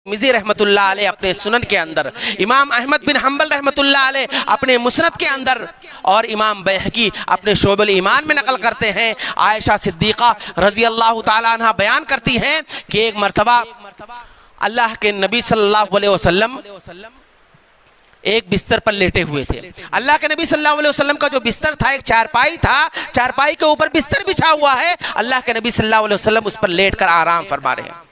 مزی رحمت اللہ علیہ اپنے سنن کے اندر، امام احمد بن حنبل رحمت اللہ علیہ اپنے مسند کے اندر، اور امام بیہقی اپنے شعب الایمان میں نقل کرتے ہیں، عائشہ صدیقہ رضی اللہ تعالیٰ عنہ بیان کرتی ہیں کہ ایک مرتبہ اللہ کے نبی صلی اللہ علیہ وسلم ایک بستر پر لیٹے ہوئے تھے۔ اللہ کے نبی صلی اللہ علیہ وسلم کا جو بستر تھا ایک چارپائی تھا، چارپائی کے اوپر بستر بچھا ہوا ہے، اللہ کے نبی صلی اللہ علیہ وسلم اس پر لیٹ کر آرام فرما رہے ہیں۔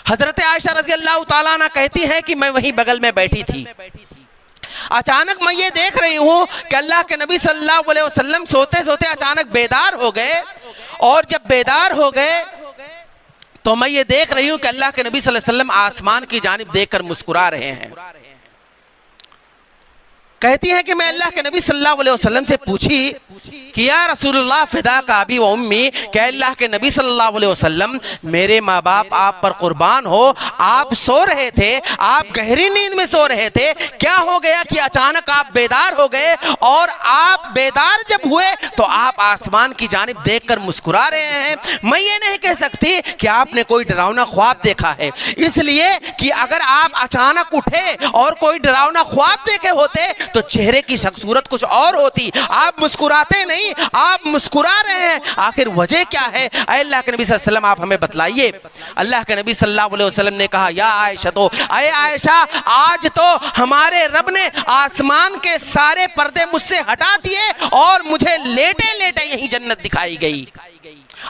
حضرت عائشہ رضی اللہ تعالیٰ عنہ کہتی ہیں کہ میں وہیں بغل میں بیٹھی تھی، اچانک میں یہ دیکھ رہی ہوں کہ اللہ کے نبی صلی اللہ علیہ وسلم سوتے سوتے اچانک بیدار ہو گئے، اور جب بیدار ہو گئے تو میں یہ دیکھ رہی ہوں کہ اللہ کے نبی صلی اللہ علیہ وسلم آسمان کی جانب دیکھ کر مسکرا رہے ہیں۔ کہتی ہے کہ میں اللہ کے نبی صلی اللہ علیہ وسلم سے پوچھی کہ یا رسول اللہ فداک ابی و امی، کہ اللہ کے نبی صلی اللہ علیہ وسلم میرے ماں باپ آپ پر قربان ہو، آپ سو رہے تھے، آپ گہری نیند میں سو رہے تھے، کیا ہو گیا کہ اچانک آپ بیدار ہو گئے، اور آپ بیدار جب ہوئے تو آپ آسمان کی جانب دیکھ کر مسکرا رہے ہیں؟ میں یہ نہیں کہہ سکتی کہ آپ نے کوئی ڈراؤنا خواب دیکھا ہے، اس لیے کہ اگر آپ اچانک اٹھے اور کوئی ڈراؤنا خواب دیکھے ہوتے تو چہرے کی صورت کچھ اور ہوتی، آپ مسکراتے نہیں، آپ مسکرا رہے ہیں، آخر وجہ کیا ہے؟ اے اللہ کے نبی صلی اللہ علیہ وسلم آپ ہمیں بتلائیے۔ اللہ کے نبی صلی اللہ علیہ وسلم نے کہا یا عائشہ، تو اے عائشہ آج تو ہمارے رب نے آسمان کے سارے پردے مجھ سے ہٹا دیے اور مجھے لیٹے لیٹے یہی جنت دکھائی گئی۔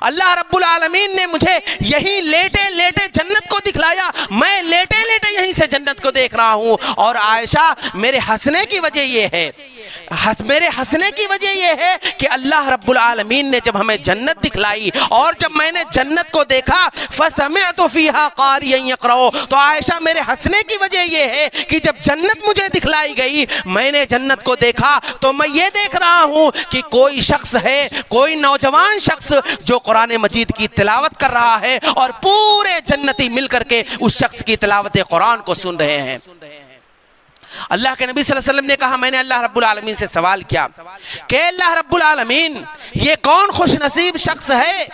اللہ رب العالمین نے مجھے یہی لیٹے لیٹے جنت کو دکھلایا، میں لیٹے لیٹے یہیں سے جنت کو دیکھ رہا ہوں۔ اور عائشہ میرے ہنسنے کی وجہ یہ ہے، میرے ہنسنے کی وجہ یہ ہے کہ اللہ رب العالمین نے جب ہمیں جنت دکھلائی اور جب میں نے جنت کو دیکھا فَسَمِعْتُ فِيهَا قَارِيًا يَقْرَأُ، تو عائشہ میرے ہنسنے کی وجہ یہ ہے کہ جب جنت مجھے دکھلائی گئی، میں نے جنت کو دیکھا تو میں یہ دیکھ رہا ہوں کہ کوئی شخص ہے، کوئی نوجوان شخص جو قرآن مجید کی تلاوت کر رہا ہے، اور پورے جنتی مل کر کے اس شخص کی تلاوت قرآن کو سن رہے ہیں۔ اللہ کے نبی صلی اللہ علیہ وسلم نے کہا، میں نے اللہ رب العالمین سے سوال کیا کہ اللہ رب العالمین یہ کون خوش نصیب شخص ہے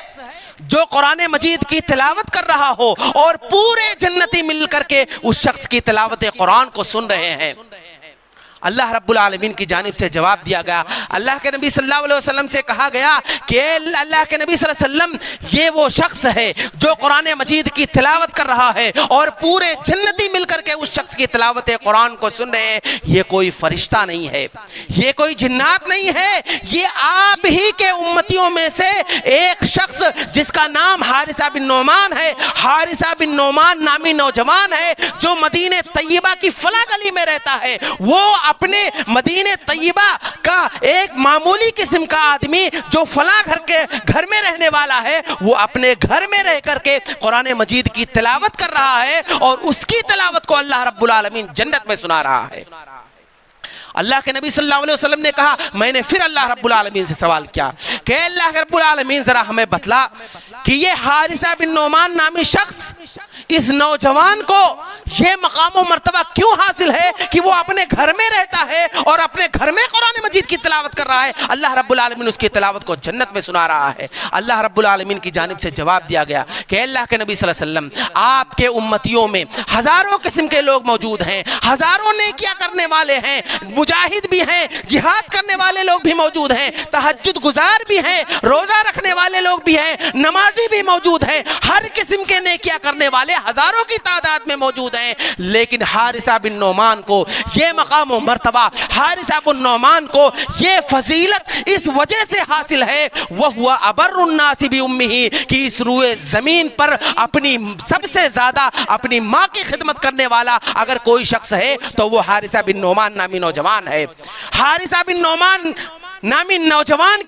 جو قرآن مجید کی تلاوت کر رہا ہو اور پورے جنتی مل کر کے اس شخص کی تلاوت قرآن کو سن رہے ہیں؟ اللہ رب العالمین کی جانب سے جواب دیا گیا، اللہ کے نبی صلی اللہ علیہ وسلم سے کہا گیا کہ اللہ کے نبی صلی اللہ علیہ وسلم یہ وہ شخص ہے جو قرآن مجید کی تلاوت کر رہا ہے اور پورے جنتی مل کر کے اس شخص کی تلاوت قرآن کو سن رہے ہیں۔ یہ کوئی فرشتہ نہیں ہے، یہ کوئی جنات نہیں ہے، یہ آپ ہی کے امتیوں میں سے ایک شخص جس کا نام حارثہ بن نعمان ہے۔ حارثہ بن نعمان نامی نوجوان ہے جو مدینہ طیبہ کی فلاں گلی میں رہتا ہے، وہ اپنے مدینہ طیبہ کا ایک معمولی قسم کا آدمی جو فلاں گھر میں رہنے والا ہے، وہ اپنے گھر میں رہ کر کے قرآن مجید کی تلاوت کر رہا ہے، اور اس کی تلاوت کو اللہ رب العالمین جنت میں سنا رہا ہے۔ اللہ کے نبی صلی اللہ علیہ وسلم نے کہا، میں نے پھر اللہ رب العالمین سے سوال کیا کہ اللہ رب العالمین ذرا ہمیں بتلا کہ یہ حارثہ بن نعمان نامی شخص، اس نوجوان کو یہ مقام و مرتبہ کیوں حاصل ہے کہ وہ اپنے گھر میں رہتا ہے اور اپنے گھر میں قرآن مجید کی تلاوت کر رہا ہے؟ اللہ رب العالمین اس کی تلاوت کو جنت میں سنا رہا ہے۔ اللہ رب العالمین کی جانب سے جواب دیا گیا کہ اللہ کے نبی صلی اللہ علیہ وسلم آپ کے امتیوں میں ہزاروں قسم کے لوگ موجود ہیں، ہزاروں نیکیاں کرنے والے ہیں، مجاہد بھی ہیں، جہاد کرنے والے لوگ بھی موجود ہیں، تہجد گزار بھی ہیں، روزہ رکھنے والے لوگ بھی ہیں، نمازی بھی موجود ہیں، ہر قسم کے نیکیاں کرنے والے ہزاروں کی تعداد میں موجود ہیں، لیکن حارثہ بن نعمان کو یہ مقام و مرتبہ، حارثہ بن نعمان کو یہ فضیلت اس وجہ سے حاصل ہے وَهُوَ أَبَرُّ النَّاسِ بِأُمِّهِ، کہ اس روئے زمین پر اپنی سب سے زیادہ اپنی ماں کی خدمت کرنے والا اگر کوئی شخص ہے تو وہ حارثہ بن نعمان نامی نوجوان ہے۔ حارثہ بن نعمان نامی نوجوان